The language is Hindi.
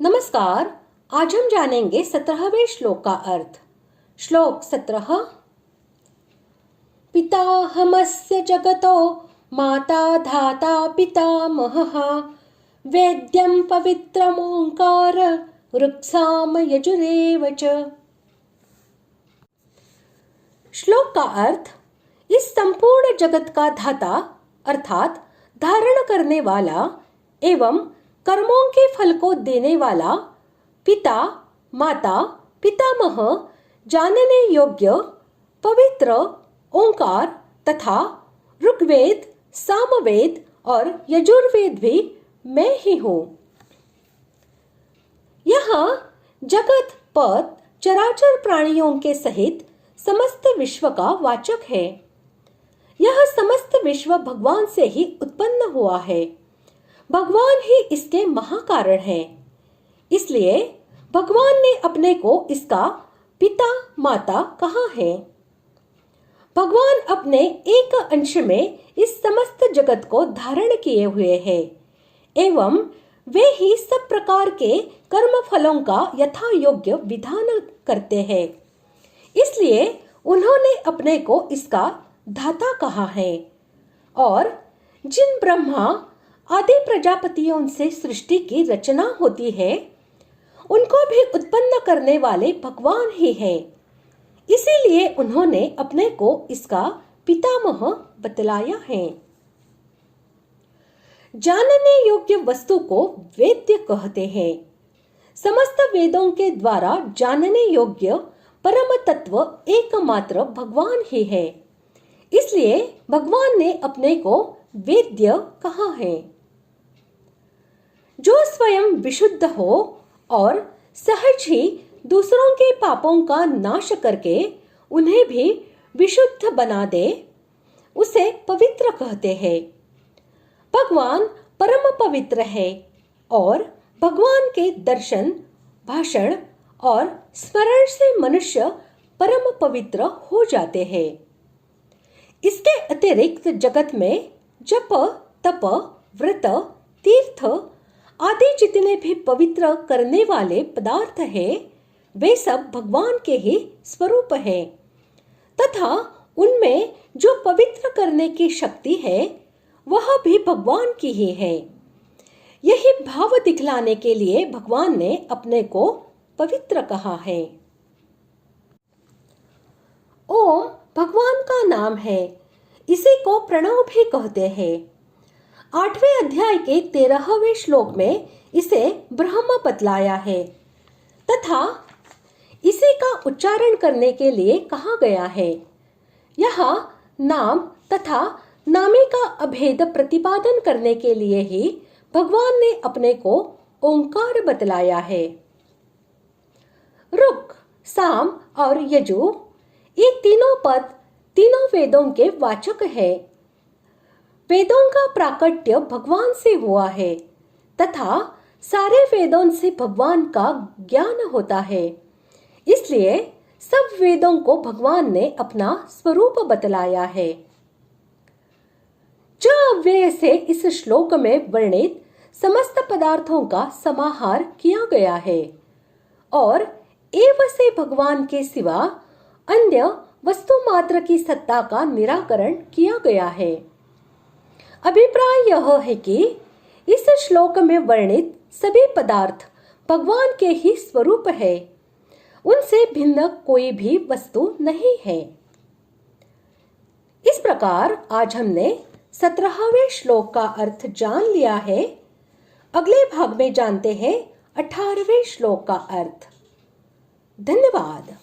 नमस्कार। आज हम जानेंगे 17वें श्लोक का अर्थ। श्लोक 17। पिताहमस्य जगतो माता धाता पितामहः वेद्यं पवित्रमोंकार ऋक्साम यजुरेव च। श्लोक का अर्थ, इस संपूर्ण जगत का धाता अर्थात धारण करने वाला एवं कर्मों के फल को देने वाला, पिता माता पितामह, जानने योग्य पवित्र ओंकार तथा ऋग्वेद, सामवेद और यजुर्वेद भी मैं ही हूँ। यह जगत पद चराचर प्राणियों के सहित समस्त विश्व का वाचक है। यह समस्त विश्व भगवान से ही उत्पन्न हुआ है। भगवान ही इसके महाकारण हैं। इसलिए भगवान ने अपने को इसका पिता माता कहा है। भगवान अपने एक अंश में इस समस्त जगत को धारण किए हुए हैं एवं वे ही सब प्रकार के कर्म फलों का यथा योग्य विधान करते हैं। इसलिए उन्होंने अपने को इसका धाता कहा है। और जिन ब्रह्मा आदि प्रजापतियों से सृष्टि की रचना होती है, उनको भी उत्पन्न करने वाले भगवान ही हैं। इसीलिए उन्होंने अपने को इसका पितामह बतलाया है। जानने योग्य वस्तु को वेद्य कहते हैं। समस्त वेदों के द्वारा जानने योग्य परम तत्व एकमात्र भगवान ही है। इसलिए भगवान ने अपने को वेद्य कहा है। जो स्वयं विशुद्ध हो और सहज ही दूसरों के पापों का नाश करके उन्हें भी विशुद्ध बना दे, उसे पवित्र कहते हैं। भगवान परम पवित्र है और भगवान के दर्शन, भाषण और स्मरण से मनुष्य परम पवित्र हो जाते हैं। इसके अतिरिक्त जगत में जप, तप, व्रत, तीर्थ आदि जितने भी पवित्र करने वाले पदार्थ हैं, वे सब भगवान के ही स्वरूप हैं तथा उनमें जो पवित्र करने की शक्ति है वह भी भगवान की ही है। यही भाव दिखलाने के लिए भगवान ने अपने को पवित्र कहा है। ओम भगवान का नाम है। इसी को प्रणव भी कहते हैं। 8वें अध्याय के 13वें श्लोक में इसे ब्रह्म बतलाया है तथा इसी का उच्चारण करने के लिए कहा गया है। यह नाम तथा नामे का अभेद प्रतिपादन करने के लिए ही भगवान ने अपने को ओंकार बतलाया है। ऋक्, साम और यजु ये तीनों पद तीनों वेदों के वाचक है। वेदों का प्राकट्य भगवान से हुआ है तथा सारे वेदों से भगवान का ज्ञान होता है। इसलिए सब वेदों को भगवान ने अपना स्वरूप बतलाया है। जो अव्यय से इस श्लोक में वर्णित समस्त पदार्थों का समाहार किया गया है और एव से भगवान के सिवा अन्य वस्तु मात्र की सत्ता का निराकरण किया गया है। अभिप्राय यह है कि इस श्लोक में वर्णित सभी पदार्थ भगवान के ही स्वरूप है। उनसे भिन्न कोई भी वस्तु नहीं है। इस प्रकार आज हमने 17वें श्लोक का अर्थ जान लिया है। अगले भाग में जानते हैं 18वें श्लोक का अर्थ। धन्यवाद।